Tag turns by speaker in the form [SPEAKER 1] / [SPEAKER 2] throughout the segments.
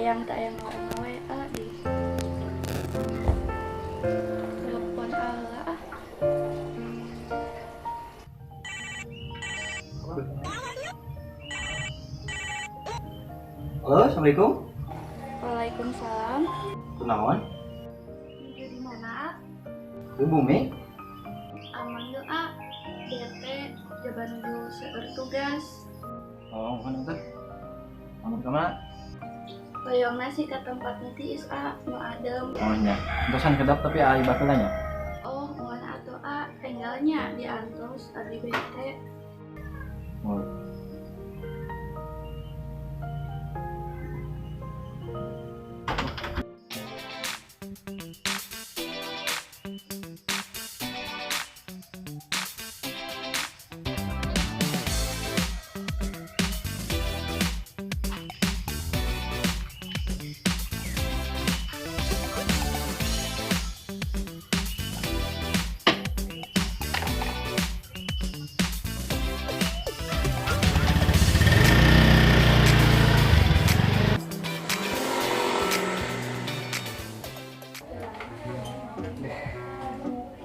[SPEAKER 1] tayang ngawe di telepon Allah.
[SPEAKER 2] Halo, assalamualaikum.
[SPEAKER 1] Waalaikumsalam.
[SPEAKER 2] Kenalan?
[SPEAKER 1] Di mana?
[SPEAKER 2] Bu Bumi.
[SPEAKER 1] Aman doa. DT jaban dulu seueur tugas.
[SPEAKER 2] Oh, mana tuh? Aman kemana?
[SPEAKER 1] Hoyong nasi ke tempatnya tiis nu adem.
[SPEAKER 2] Oh nya, terusan kedap tapi ai bakulanya.
[SPEAKER 1] Oh, mohon atuh tinggalnya di Antos di BT.
[SPEAKER 2] Oh.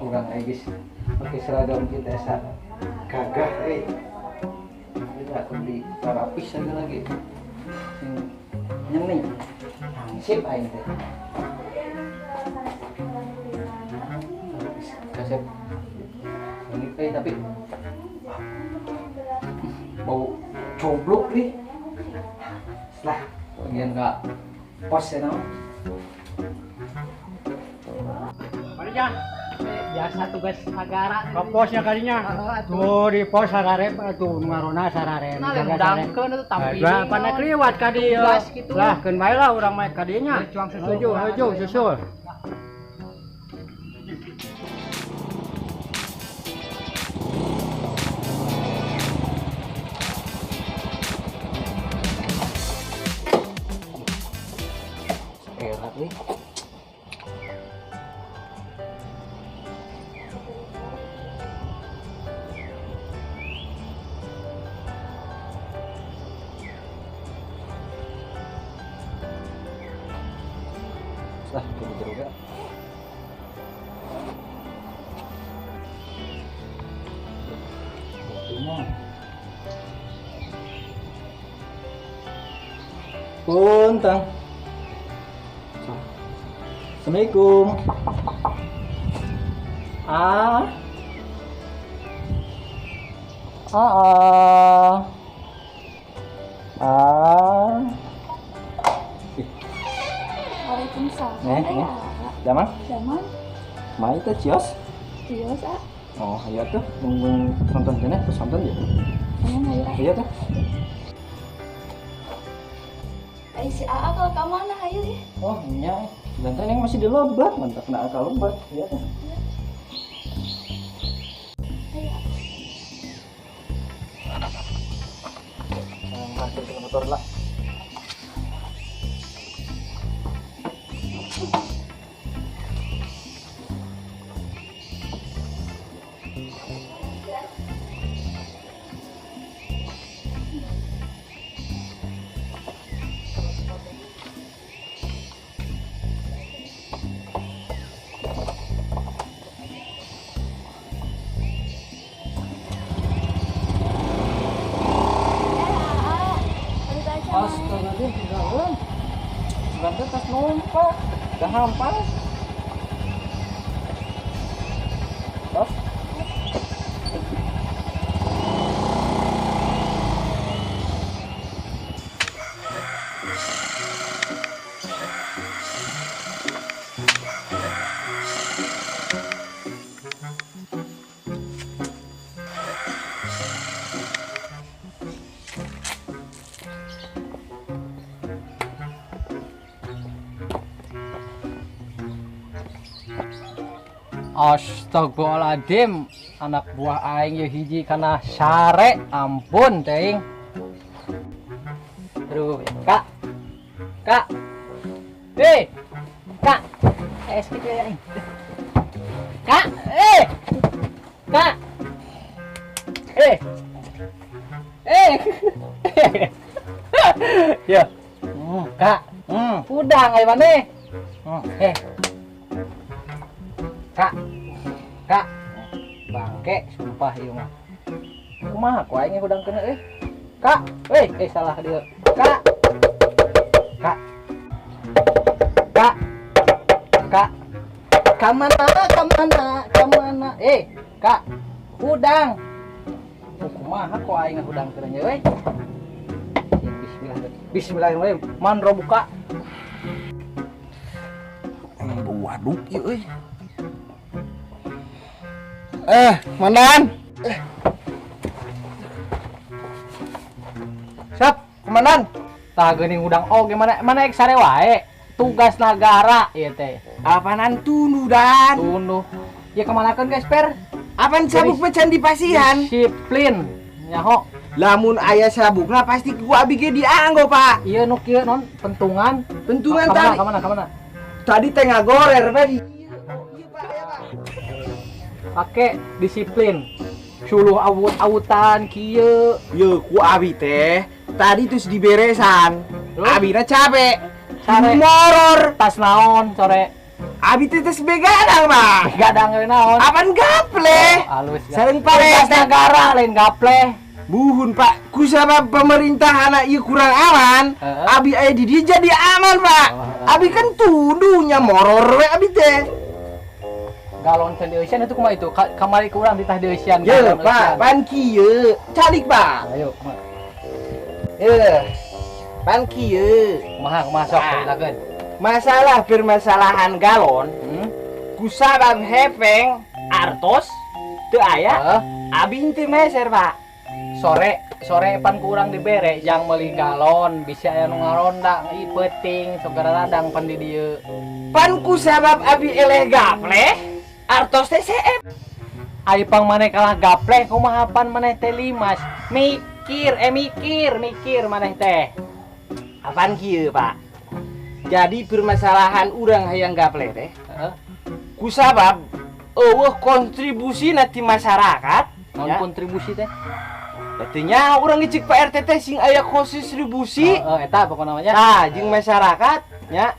[SPEAKER 2] Kurang guys, pakai seragam kita gagah kita akan di parapis lagi yang nih sip aing teh kasep ini tapi bau coblok nih setelah bagian nggak pos ya no?
[SPEAKER 3] Jangan biasa tugas negara ke posnya kalinya tuh di pos sarare tuh ngarona sarare
[SPEAKER 4] dangkeun itu tampil
[SPEAKER 3] apa nak liwat ka dieu lah keun bae lah urang mah ka dieu nya heujuh susul
[SPEAKER 2] erat nih. Lah, ini juga. Puntang. Assalamualaikum. Ah.
[SPEAKER 1] Waalaikumsalam.
[SPEAKER 2] Zaman?
[SPEAKER 1] Zaman
[SPEAKER 2] Mai teh cios.
[SPEAKER 1] tios
[SPEAKER 2] Oh, ayo tuh nunggu nonton kene terus nonton ya.
[SPEAKER 1] ayo.
[SPEAKER 2] Iya tuh.
[SPEAKER 1] Si AA kalau ke mana ayo ya?
[SPEAKER 2] Oh, iya. Dan kan yang masih di lebat, mantap kena akal lebat. Iya tuh. Parkir ke motor lah. Astagfirullahaladzim, sebentar tas numpak, udah hampas. Terus?
[SPEAKER 3] Astagfirullahaladzim, anak buah aing ya hiji kana sare, ampun teuing. Aduh, Kak. Kak. Kak. Eskeut ya aing. Kak, Kak. Ya. Kak.
[SPEAKER 2] Udang ay maneh. Kak. Kak. Bangke sumpah ieu mah. Kumaha ku aing udang kena euy. Kak, salah dia. Kak. Kak. Kak. Kak. Kamana? Kak. Udang. Kumaha ku aing udang kena euy. Bismillahirrahmanirrahim. Man ro buka. Waduh, ieu euy. Komandan. Siap, komandan. Tah geuning udang oge mana ek sare wae. Tugas negara ieu teh.
[SPEAKER 4] Apaanan tunduh dan?
[SPEAKER 2] Tunduh. Ya kemanakeun guys, Per?
[SPEAKER 4] Apaan sabuk pecan di pasihan?
[SPEAKER 2] Disiplin. Nyaho.
[SPEAKER 4] Lamun ayah sabukna pasti ku abi ge dianggo, Pak.
[SPEAKER 2] Ieu nu kieu non pentungan.
[SPEAKER 4] Pentungan
[SPEAKER 2] Kamana,
[SPEAKER 4] tadi.
[SPEAKER 2] kamana?
[SPEAKER 4] Tadi tengah gorer, Pak. Iya, Pak, ya, Pak.
[SPEAKER 2] Pake disiplin. Suluh awut-awutan kieu.
[SPEAKER 4] Yo, ku abi teh tadi terus diberesan.
[SPEAKER 2] Loh?
[SPEAKER 4] Abina capek.
[SPEAKER 2] Sare.
[SPEAKER 4] Moror.
[SPEAKER 2] Tas naon sore?
[SPEAKER 4] Abi teh tes begadang, Pak.
[SPEAKER 2] Gadang we naon?
[SPEAKER 4] Apaan gaple?
[SPEAKER 2] Halus.
[SPEAKER 4] Sareng
[SPEAKER 2] Tugas
[SPEAKER 4] pares
[SPEAKER 2] negara lain gaple.
[SPEAKER 4] buhun, Pak. Ku sabab pemerintah anak ieu kurang aman. Abi aya di dieu jadi aman, Pak. Abi kan tunduhnya moror we abi teh.
[SPEAKER 2] Galon teh deusian itu kumaha itu? Kamari ku urang ditah deusian.
[SPEAKER 4] Ye, Pak, pan kieu. Calik, Pak.
[SPEAKER 2] Ayo, kumaha?
[SPEAKER 4] Pan kieu.
[SPEAKER 2] Kumaha sok ceritakeun.
[SPEAKER 4] Masalah permasalahan galon, kusabab hepeng artos teu aya. Abi teu meser, Pak.
[SPEAKER 2] Sore pan ku urang dibere jang meuli galon, bisa aya nu ngaronda ieu peuting sogara radang pan di dieu.
[SPEAKER 4] Pan kusabab abi eleh gapleh, artos teh seep.
[SPEAKER 2] Ai pang maneh kalah gapleh kumaha pan maneh teh limas. Mikir maneh teh.
[SPEAKER 4] Apaan kieu, Pak? Jadi permasalahan urang hayang gapleh teh, kusabab eueuh kontribusi ti masyarakat.
[SPEAKER 2] Naon
[SPEAKER 4] Ya.
[SPEAKER 2] kontribusi teh?
[SPEAKER 4] Artinya urang ngecek Pak RT teh sing aya kontribusi.
[SPEAKER 2] Eta pokona namanya.
[SPEAKER 4] Nah, jeung masyarakat nya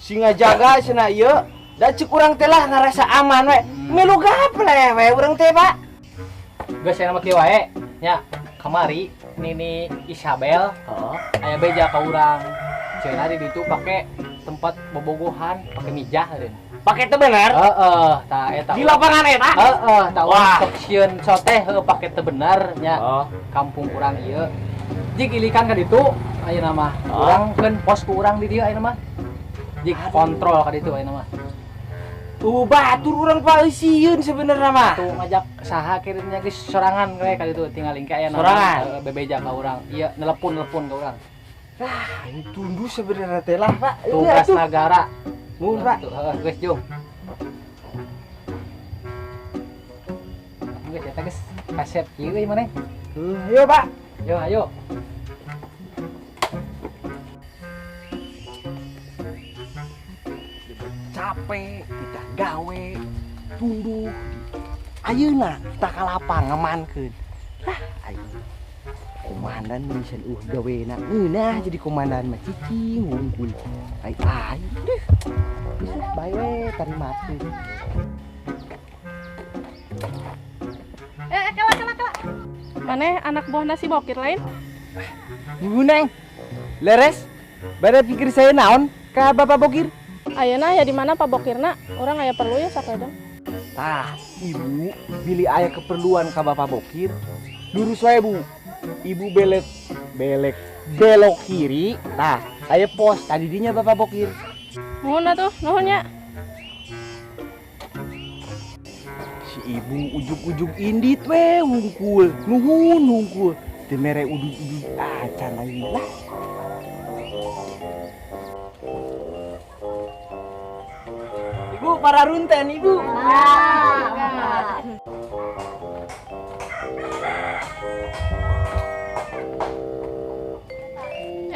[SPEAKER 4] sing ngajaga cenah ieu da cek urang teh lah ngarasa aman we. Melu gapleh we urang teh, Pak.
[SPEAKER 2] Geus aya nama kieu wae nya. Kamari Nini Isabel aya beja ka urang. Cenah di ditu pake tempat bobogohan, pake mijah eureun.
[SPEAKER 4] Pake teh bener?
[SPEAKER 2] Tah eta.
[SPEAKER 4] Di lapangan eta?
[SPEAKER 2] Tah
[SPEAKER 4] Wah.
[SPEAKER 2] sok sieun soteh pake teh bener nya. Kampung urang ieu. Jig ilikan ka ditu ayeuna mah. Urang keun pos ku urang di dieu ayeuna mah. Jig kontrol ka ditu ayeuna mah.
[SPEAKER 4] Batur urang paeusieun sebenarnya mah.
[SPEAKER 2] Tuh ngajak saha kirimnya geus sorangan we ka ditu tinggal lingke aya
[SPEAKER 4] Sorangan?
[SPEAKER 2] bebeja ka urang. Ieu nelepon ka urang.
[SPEAKER 4] Ini tunduh sebenarnya teh lah, Pak.
[SPEAKER 2] Tugas negara.
[SPEAKER 4] Mun, Pak.
[SPEAKER 2] Geus jung. Geus eta geus kasep ieu euy maneh.
[SPEAKER 4] Ayo, Pak.
[SPEAKER 2] Ayo.
[SPEAKER 4] Capek, kita gawe, tunduh. Ayeuna kita ka lapang ngamankeun. Lah, ayeuna. Komandan meuseun gawena. Ngeunah jadi komandan mah cicing unggul. Ai. Deh. Bisa bae we tarimakeun.
[SPEAKER 5] Kala. Maneh anak buahna si Bokir lain?
[SPEAKER 4] Ibu Neng. Leres. Bade pikir saya naon ka Bapak Bokir?
[SPEAKER 5] Ayeuna ya di mana Pak Bokirna? Orang aya perlu ya sakadang.
[SPEAKER 4] Tah, Ibu pilih aya keperluan ka Bapak Bokir. Lurus wae, Bu. Ibu belok kiri. Nah, aya pos tadi dinya Bapak Bokir.
[SPEAKER 5] Nuhun atuh, nuhun nya.
[SPEAKER 4] Si Ibu ujug-ujug indit we wungkul. Nuhun wungkul. Teu mere udug-udug acan ayeuna lah. Ibu para runten, Ibu.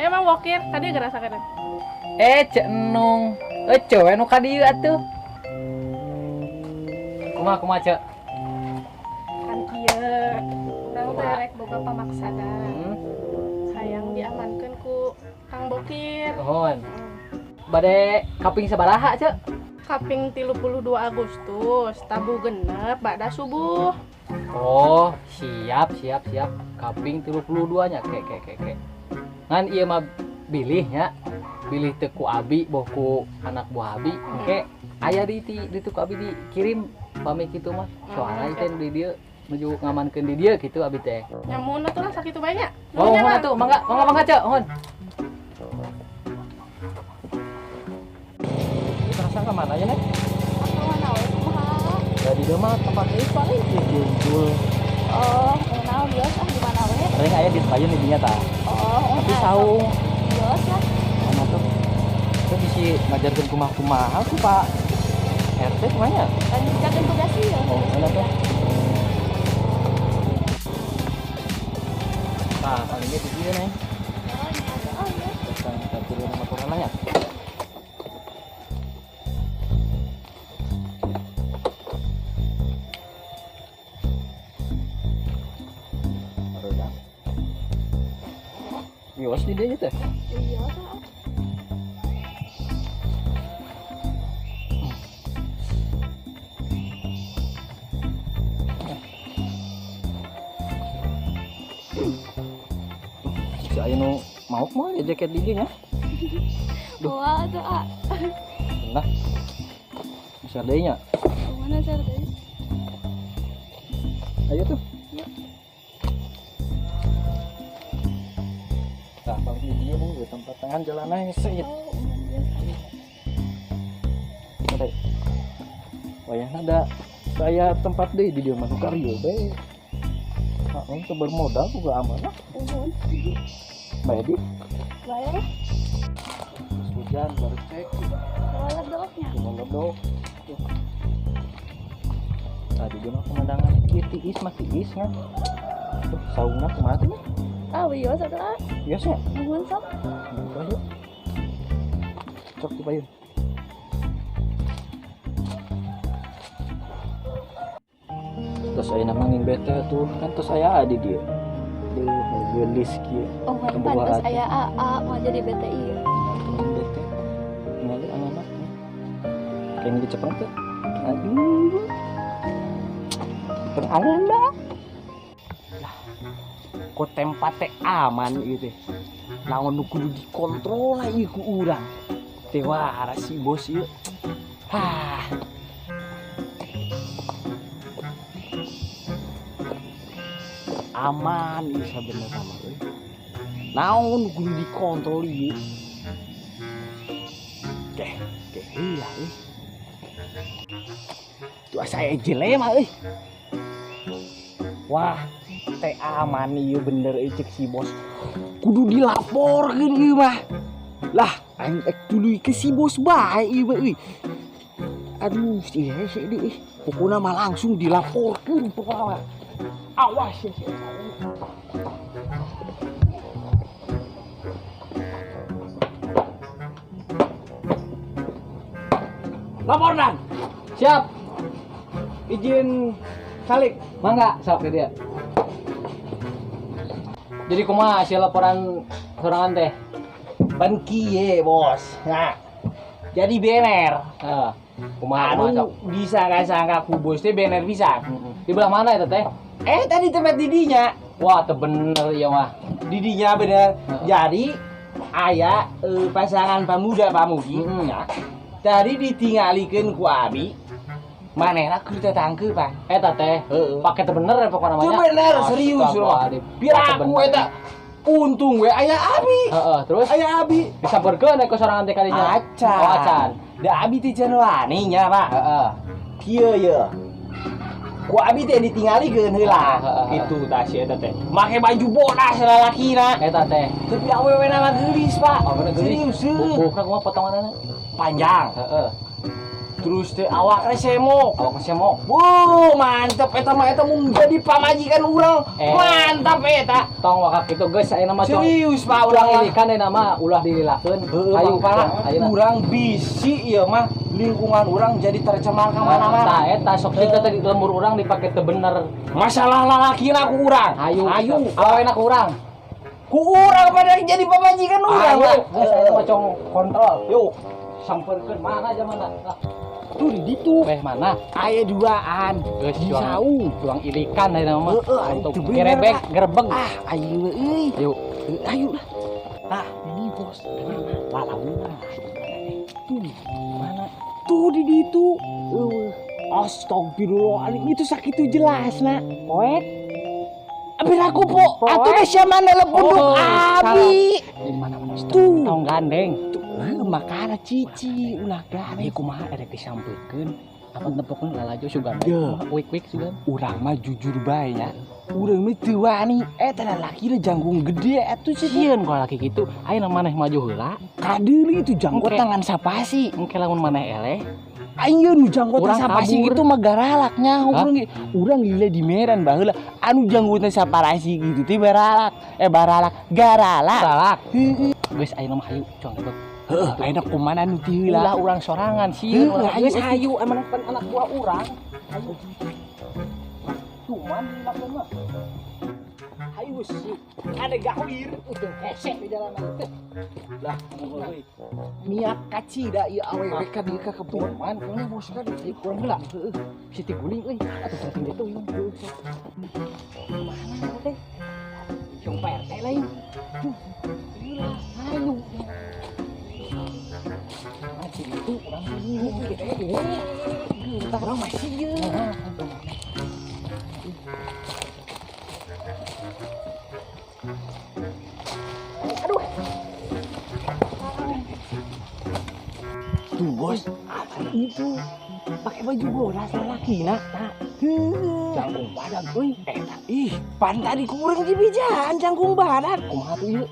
[SPEAKER 5] Emang Bokir tadi gerasa kadang.
[SPEAKER 2] Cek Enung. Cowe nu ka dieu atuh. Kumaha cek?
[SPEAKER 5] Kan kieu. Urang teh rek boga pamaksana. Hayang diamankeun ku Kang Bokir.
[SPEAKER 2] Nuhun. bade kaping sabaraha cek?
[SPEAKER 5] Kaping 32 Agustus, tabu genep bada subuh.
[SPEAKER 2] Oh, siap. Kaping 32 nya ke. Ngan ieu mah bilih nya. Bilih teu ku abi, boh ku anak buah abi. Oke, aya di teu ku abi dikirim pami kitu mah. Soalna teh di dieu menuju ngamankeun di dieu kitu abi teh.
[SPEAKER 5] Nyamun atuh lah sakitu bae nya.
[SPEAKER 2] Oh, mohon atuh, mangga cek, mohon. Ini terasa ke mana ya, Nek?
[SPEAKER 5] Mana we kumaha?
[SPEAKER 2] Ya di dieu mah tempat ieu paling dijual.
[SPEAKER 5] Oh, kenal bios di mana we?
[SPEAKER 2] Paling aya di payun di dinya tah.
[SPEAKER 5] Oh,
[SPEAKER 2] Tapi saung
[SPEAKER 5] bios lah.
[SPEAKER 2] mana tuh? Itu bisi ngajarkeun kumaha-kumaha tuh Pak RT kumanya?
[SPEAKER 5] Kan jakeun tugas ieu.
[SPEAKER 2] Oh, mana tuh? Nah, palingnya di dieu, Neng.
[SPEAKER 5] Oh, iya.
[SPEAKER 2] Kita turun sama corona ya. Bios di dia teh.
[SPEAKER 5] Iya, Kak.
[SPEAKER 2] Si aya nu mau mah ya jaket di dieu nya.
[SPEAKER 5] Wah, tuh ah.
[SPEAKER 2] Nah. Bisa deui nya.
[SPEAKER 5] Mana cara teh?
[SPEAKER 2] Ayo tuh. Nah, paling di dieu nih di tempat tangan jalannya seuit. Ada. Wayahna ada saya tempat deui di dieu mah karyo bae. Nah, untuk bermodal juga aman lah. Baik di.
[SPEAKER 5] Bayar.
[SPEAKER 2] Hujan baru cek.
[SPEAKER 5] Kalau doknya.
[SPEAKER 2] Cuma ledok. Tadi dia mah pemandangan tiis mah tiis kan. Tuh, sauna kumaha tuh?
[SPEAKER 5] Ah, bios atuh.
[SPEAKER 2] Biasa.
[SPEAKER 5] Nuhun sok.
[SPEAKER 2] Ayo. Cok di payun. Terus saya namangin bete tuh kan terus saya ada dia. Dia gelis kieu.
[SPEAKER 5] Oh, pantas aya AA mau jadi BTI.
[SPEAKER 2] Bete. Ngali anak-anak. Kayak gitu cepet tuh. Aduh. Pengangan dah. Lah. Kok tempat teh aman gitu. Naon nu kudu dikontrol ieu ku urang. Teh wah si bos ieu. Hah. Aman ieu sabenerna mah euy. Naon kudu dikontrol ieu. Keh iya euy. Tuh saya jelema euy. Wah, teh aman ieu bener euy cek si bos. Kudu dilaporkeun ieu mah. Lah, aing ek tuluy ke si bos bae ieu mah euy. Aduh, si deui. Pokona mah langsung dilaporkeun pokona mah. Awas ya si lapor dan siap izin salik mangga sok ke dia. Jadi kumaha hasil laporan sorangan teh? Pan kieu bos. Nah. Jadi bener. Heeh. Kumaha bisa sangka ku bos teh bener bisa. Di belah mana eta teh? Tadi tempat didinya. Wah, teu bener ya mah. Didinya bener. Jadi aya pasangan pamuda-pamudi nya. Tadi ditinggalikeun ku abi. Manehna keur tetangkeu, Pak. Eta teh. Pake teu bener pokona namanya. Teu bener, serius loh. Biar aku eta untung we aya abi. Heeh, terus aya abi. Disampeurkeun ke sorangan teh kadinya. Acan. Oh, acan. Da abi teh can wani nya, Pak. Heeh. Kieu ye. Ku abi teh ditinggalikeun heula. Kitu tah si eta teh. Make baju bodas lalakina. Eta teh. Tapi awewena mah geulis, Pak. Oh, bener geulis. Bukna kumaha potonganna? Panjang. Heeh. Terus teh awakna semok. Awakna semok. Wuh, mantep eta mah eta mun jadi pamajikan urang. Mantap eta. Tong wakak kitu geus ayeuna mah serius, Pak. Urang ilikan ayeuna mah ulah dililakeun. Hayu Pak. Urang bisi ieu mah lingkungan urang jadi tercemar ka mana-mana. Tah eta sok kita tadi lembur urang dipake teu bener. Masalah lalakina ku urang. Hayu. Awena ku urang. Ku urang pada jadi pamajikan urang. Geus ayeuna mah cong kontrol. Yuk. samperkeun mana aja mana. Lah,
[SPEAKER 4] Tuh di ditu.
[SPEAKER 2] beh mana?
[SPEAKER 4] Aya duaan.
[SPEAKER 2] Geus
[SPEAKER 4] Di
[SPEAKER 2] juang.
[SPEAKER 4] sau.
[SPEAKER 2] Tuang ilikan dari nama. Untuk
[SPEAKER 4] itu bener,
[SPEAKER 2] gerebek,
[SPEAKER 4] Pak.
[SPEAKER 2] gerebeg.
[SPEAKER 4] Ayo euy.
[SPEAKER 2] Yuk.
[SPEAKER 4] Ayo lah. Nah, ini bos. Lalaunan. Tuh, mana? Tuh di ditu. Astagfirullahaladzim, itu sakit itu jelas nak. Poek. Ambil aku po. Atuh deh siapa mana lepunduk abi.
[SPEAKER 2] Di mana-mana
[SPEAKER 4] Tuh.
[SPEAKER 2] tong gandeng.
[SPEAKER 4] Makana cici ulah gandeng.
[SPEAKER 2] Ya kumaha erek disampeukeun. Apa nepokkeun lalajo sugan.
[SPEAKER 4] Deuh.
[SPEAKER 2] Wik-wik sugan.
[SPEAKER 4] Urang mah jujur bae nya. Urang mah teu wani. Eta lalaki le janggung gede atuh sih.
[SPEAKER 2] Sieun kalau laki gitu, ayeuna maneh maju heula.
[SPEAKER 4] Kadeuli itu janggut
[SPEAKER 2] Engke.
[SPEAKER 4] tangan sapasi.
[SPEAKER 2] Engke lamun maneh eleh,
[SPEAKER 4] Ayo nu janggutna
[SPEAKER 2] Urang
[SPEAKER 4] sapasi
[SPEAKER 2] kabur.
[SPEAKER 4] gitu mah garalaknya. Urang lila di Medan baheula. Anu janggutna sapasi gitu teh baralak. Baralak garalak.
[SPEAKER 2] salak.
[SPEAKER 4] Heuh.
[SPEAKER 2] Geus ayeuna mah hayu, cong gebeg.
[SPEAKER 4] Ayeuna kumaha nu teu
[SPEAKER 2] Ulah
[SPEAKER 4] heula.
[SPEAKER 2] urang sorangan sieun.
[SPEAKER 4] Heuh,
[SPEAKER 2] Urang
[SPEAKER 4] hayu,
[SPEAKER 2] geus hayu emang anak buah urang. Hayu. Cuman lamun mah. Hayu sih. Ada gawir udah hesek di jalanan teh.
[SPEAKER 4] Lah, miak kacida ieu awewe ka dieu ka kebun.
[SPEAKER 2] Man, kurang bos kan, kurang heula. Heeh. Bisa diguling euy. Atuh penting gitu ieu. Mana teh? Jong PRT lain. Gila, hayu. Masih itu orang bingung kita. Kita orang masih ye.
[SPEAKER 4] Tuh bos, apa itu? Pakai baju bola laki nak. Jangkung badak euy. Ih, pan tadi kurang di bijaan jangkung badak.
[SPEAKER 2] Kumaha tuh ieu?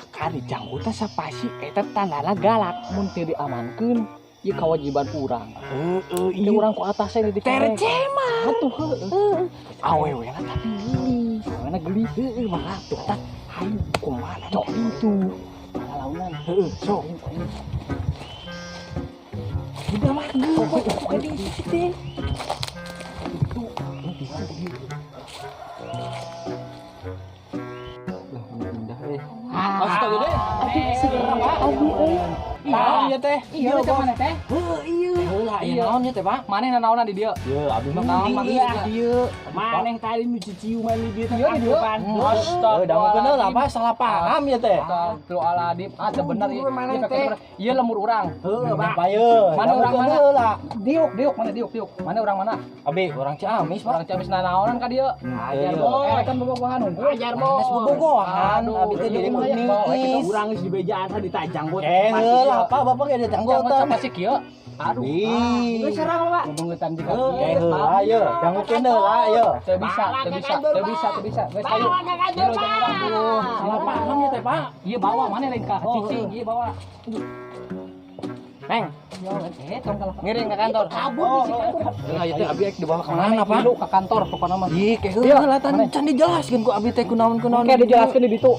[SPEAKER 4] Kari janggutna sapasi eta tandana galak.
[SPEAKER 2] Mun teu diamankeun, ieu kewajiban urang.
[SPEAKER 4] Heeh,
[SPEAKER 2] Ieu urang ku atasnya di
[SPEAKER 4] tercema.
[SPEAKER 2] Atuh heueuh.
[SPEAKER 4] Awewe lah tapi gini.
[SPEAKER 2] Mana geli
[SPEAKER 4] Heeh, maka tuh tak hayu kumaha cok itu.
[SPEAKER 2] launan.
[SPEAKER 4] Heeh, sok. Udah mah gede di situ.
[SPEAKER 2] Astaga deh.
[SPEAKER 5] Abi euy.
[SPEAKER 2] Naon ya teh? Iya teh mana teh?
[SPEAKER 4] Iya.
[SPEAKER 2] Heula ieu naon ya teh, Pak? Maneh naonan di dieu?
[SPEAKER 4] Ya, abi mah
[SPEAKER 2] Naon mah
[SPEAKER 4] iya.
[SPEAKER 2] dieu?
[SPEAKER 4] Maneh tadi nu ciciu mah di dieu
[SPEAKER 2] Ieu di dieu. Astaga.
[SPEAKER 4] Da mah bener apa salah paham ya teh.
[SPEAKER 2] Astagfirullahaladzim. Teu bener ieu.
[SPEAKER 4] Mana
[SPEAKER 2] Ieu
[SPEAKER 4] teh?
[SPEAKER 2] Ieu lemur urang.
[SPEAKER 4] Heuh, bapayeun.
[SPEAKER 2] Mana urang mana?
[SPEAKER 4] Heula.
[SPEAKER 2] Diuk, mana diuk. Mana urang mana?
[SPEAKER 4] Abi, orang Ciamis, Pak.
[SPEAKER 2] Urang Ciamis naonan ka dieu?
[SPEAKER 4] Ajar,
[SPEAKER 2] Boy.
[SPEAKER 4] Boy.
[SPEAKER 2] Kan bobogohan unggul.
[SPEAKER 4] Ajar, Boy. Manes bobogohan.
[SPEAKER 2] Aduh,
[SPEAKER 4] Abi teh
[SPEAKER 2] ieu
[SPEAKER 4] jadi
[SPEAKER 2] kumaha ya,
[SPEAKER 4] kuning.
[SPEAKER 2] bawa kita
[SPEAKER 3] Urang geus di beja asa ditajang buat
[SPEAKER 4] Heula, apa bapak ge ada
[SPEAKER 2] Janggut
[SPEAKER 4] janggotan.
[SPEAKER 2] sama si kieu. Aduh.
[SPEAKER 4] Ih.
[SPEAKER 2] Geus sarang, Pak. Ngomongeutan di kaki.
[SPEAKER 4] Heula, ayo, janggotan heula, ayo.
[SPEAKER 2] Teu bisa. Geus ayo.
[SPEAKER 4] Salah paham ya teh, Pak.
[SPEAKER 2] Iya bawa mana lain ka cicing, iya bawa.
[SPEAKER 4] Neng,
[SPEAKER 2] Tong kalah.
[SPEAKER 4] ngiring ke kantor.
[SPEAKER 2] Kabur di kantor.
[SPEAKER 4] Nah, itu abi dibawa ke
[SPEAKER 2] Mana,
[SPEAKER 4] mana, Pak?
[SPEAKER 2] Pak? Ke kantor pokoknya mah.
[SPEAKER 4] Ih, kayak heula tan can dijelaskeun ku abi teh kunaon-kunaon.
[SPEAKER 2] Oke, dijelaskeun di ditu.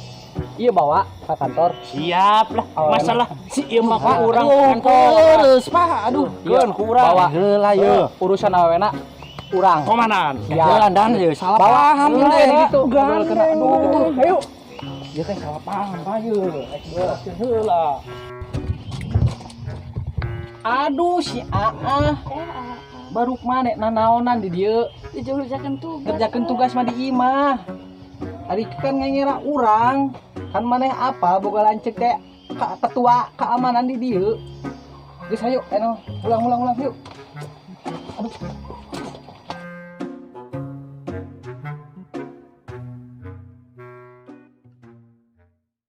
[SPEAKER 2] Iya bawa ke kantor.
[SPEAKER 4] Siap lah. Masalah si ieu mah Pak urang
[SPEAKER 2] kantor.
[SPEAKER 4] Terus, Pak. Aduh, keun ku urang.
[SPEAKER 2] Bawa.
[SPEAKER 4] Heula ye.
[SPEAKER 2] Urusan awena urang.
[SPEAKER 4] Komandan.
[SPEAKER 2] Ya.
[SPEAKER 4] Jalan dan ye salah
[SPEAKER 2] Bawa.
[SPEAKER 4] paham
[SPEAKER 2] Heula,
[SPEAKER 4] teh
[SPEAKER 2] ya.
[SPEAKER 4] gitu.
[SPEAKER 2] Bener kena. Aduh,
[SPEAKER 4] Ayo. Dia teh salah paham, Pak ye. Jelaskeun heula.
[SPEAKER 2] Aduh si Aa. Baru mana nanaonan di dieu.
[SPEAKER 1] Dijulujakeun tugas.
[SPEAKER 2] Kerjakeun tugas mah di imah. Ari kan ngira urang. Kan maneh apa boga lancek teh ketua keamanan di dieu. Geus hayu, ulang yuk. Aduh.